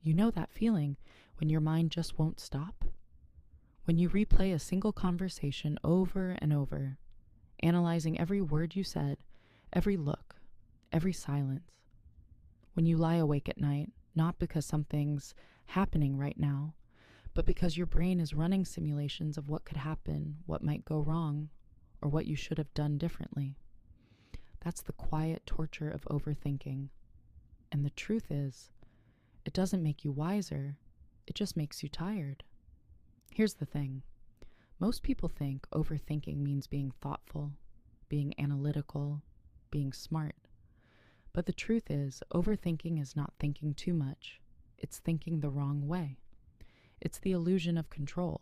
You know that feeling when your mind just won't stop? When you replay a single conversation over and over, analyzing every word you said, every look, every silence. When you lie awake at night, not because something's happening right now, but because your brain is running simulations of what could happen, what might go wrong, or what you should have done differently. That's the quiet torture of overthinking. And the truth is, it doesn't make you wiser, it just makes you tired. Here's the thing. Most people think overthinking means being thoughtful, being analytical, being smart. But the truth is, overthinking is not thinking too much. It's thinking the wrong way. It's the illusion of control.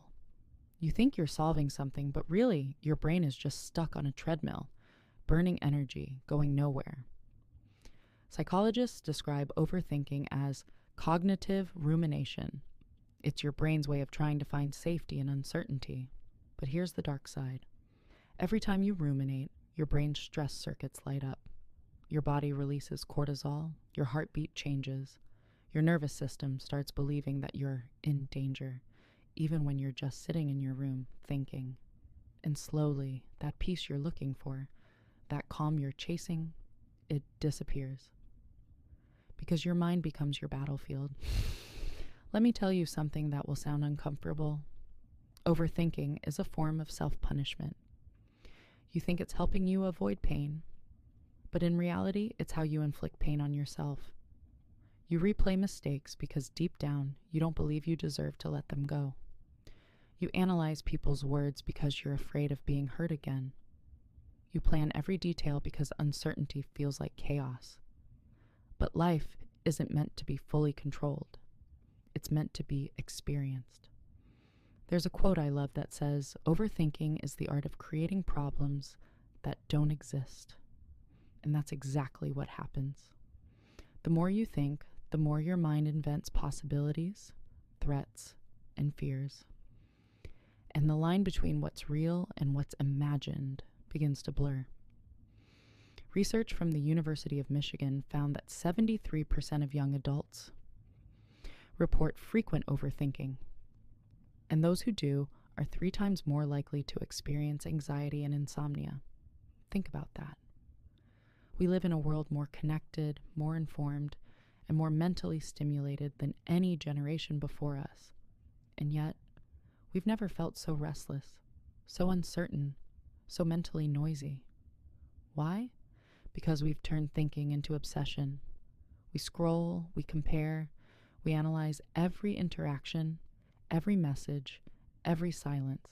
You think you're solving something, but really, your brain is just stuck on a treadmill, burning energy, going nowhere. Psychologists describe overthinking as cognitive rumination. It's your brain's way of trying to find safety in uncertainty. But here's the dark side. Every time you ruminate, your brain's stress circuits light up. Your body releases cortisol, your heartbeat changes, your nervous system starts believing that you're in danger, even when you're just sitting in your room thinking. And slowly, that peace you're looking for, that calm you're chasing, it disappears. Because your mind becomes your battlefield. Let me tell you something that will sound uncomfortable. Overthinking is a form of self-punishment. You think it's helping you avoid pain, but in reality, it's how you inflict pain on yourself. You replay mistakes because deep down, you don't believe you deserve to let them go. You analyze people's words because you're afraid of being hurt again. You plan every detail because uncertainty feels like chaos. But life isn't meant to be fully controlled. It's meant to be experienced. There's a quote I love that says, "Overthinking is the art of creating problems that don't exist." And that's exactly what happens. The more you think, the more your mind invents possibilities, threats, and fears. And the line between what's real and what's imagined begins to blur. Research from the University of Michigan found that 73% of young adults report frequent overthinking, and those who do are 3 times more likely to experience anxiety and insomnia. Think about that. We live in a world more connected, more informed, and more mentally stimulated than any generation before us. And yet, we've never felt so restless, so uncertain, so mentally noisy. Why? Because we've turned thinking into obsession. We scroll, we compare, we analyze every interaction, every message, every silence.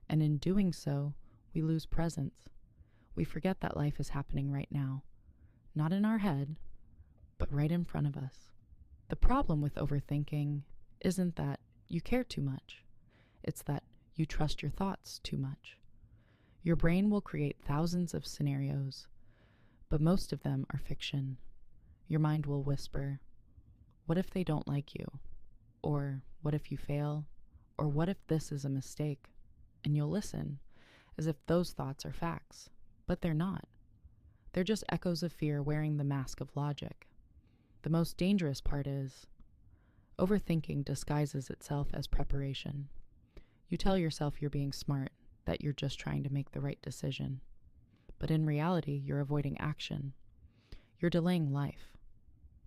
And in doing so, we lose presence. We forget that life is happening right now. Not in our head, but right in front of us. The problem with overthinking isn't that you care too much. It's that you trust your thoughts too much. Your brain will create thousands of scenarios, but most of them are fiction. Your mind will whisper, "What if they don't like you?" Or, "What if you fail?" Or, "What if this is a mistake?" And you'll listen, as if those thoughts are facts. But they're not. They're just echoes of fear wearing the mask of logic. The most dangerous part is, overthinking disguises itself as preparation. You tell yourself you're being smart, that you're just trying to make the right decision. But in reality, you're avoiding action. You're delaying life,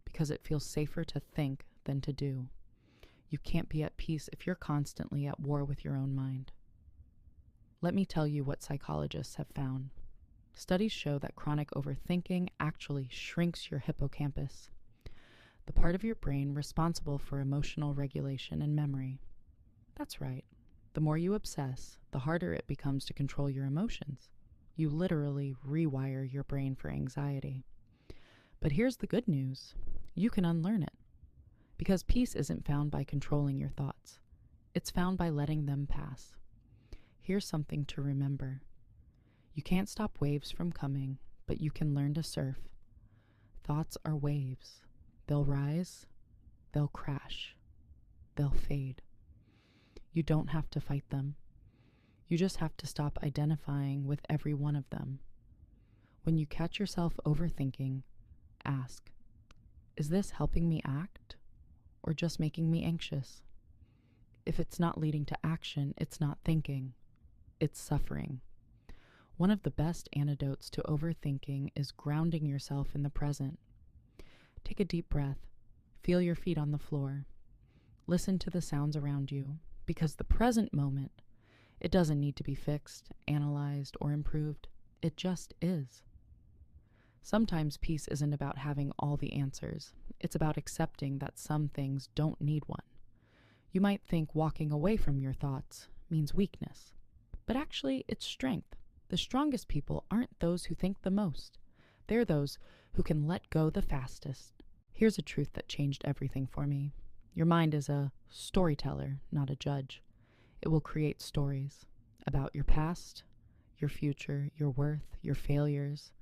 because it feels safer to think than to do. You can't be at peace if you're constantly at war with your own mind. Let me tell you what psychologists have found. Studies show that chronic overthinking actually shrinks your hippocampus, the part of your brain responsible for emotional regulation and memory. That's right. The more you obsess, the harder it becomes to control your emotions. You literally rewire your brain for anxiety. But here's the good news. You can unlearn it. Because peace isn't found by controlling your thoughts. It's found by letting them pass. Here's something to remember. You can't stop waves from coming, but you can learn to surf. Thoughts are waves. They'll rise, they'll crash, they'll fade. You don't have to fight them. You just have to stop identifying with every one of them. When you catch yourself overthinking, ask, is this helping me act? or just making me anxious? If it's not leading to action, it's not thinking, it's suffering. One of the best antidotes to overthinking is grounding yourself in the present. Take a deep breath, feel your feet on the floor, listen to the sounds around you, because the present moment, it doesn't need to be fixed, analyzed, or improved. It just is. Sometimes peace isn't about having all the answers. It's about accepting that some things don't need one. You might think walking away from your thoughts means weakness, but actually it's strength. The strongest people aren't those who think the most. They're those who can let go the fastest. Here's a truth that changed everything for me. Your mind is a storyteller, not a judge. It will create stories about your past, your future, your worth, your failures.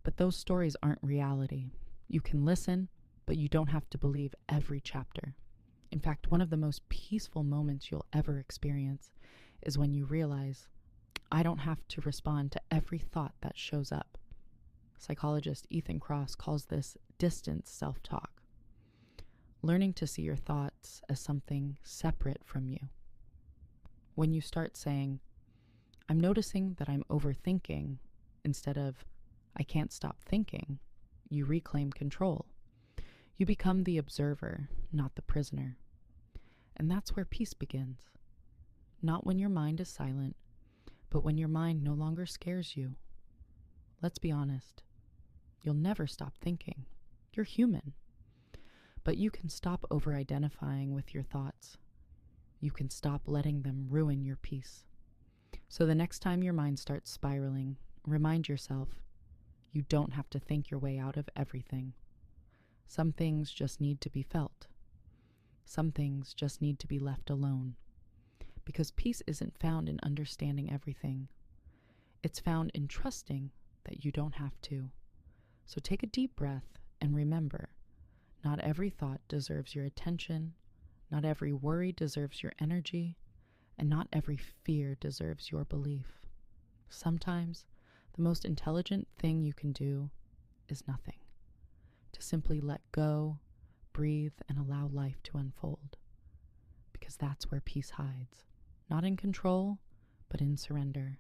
But those stories aren't reality. You can listen, but you don't have to believe every chapter. In fact, one of the most peaceful moments you'll ever experience is when you realize, I don't have to respond to every thought that shows up. Psychologist Ethan Kross calls this distance self-talk. Learning to see your thoughts as something separate from you. When you start saying, I'm noticing that I'm overthinking, instead of, I can't stop thinking, you reclaim control. You become the observer, not the prisoner. And that's where peace begins. Not when your mind is silent, but when your mind no longer scares you. Let's be honest. You'll never stop thinking. You're human. But you can stop over-identifying with your thoughts. You can stop letting them ruin your peace. So the next time your mind starts spiraling, remind yourself, you don't have to think your way out of everything. Some things just need to be felt. Some things just need to be left alone. Because peace isn't found in understanding everything. It's found in trusting that you don't have to. So take a deep breath and remember, not every thought deserves your attention, not every worry deserves your energy, and not every fear deserves your belief. Sometimes, the most intelligent thing you can do is nothing. To simply let go, breathe, and allow life to unfold. Because that's where peace hides. Not in control, but in surrender.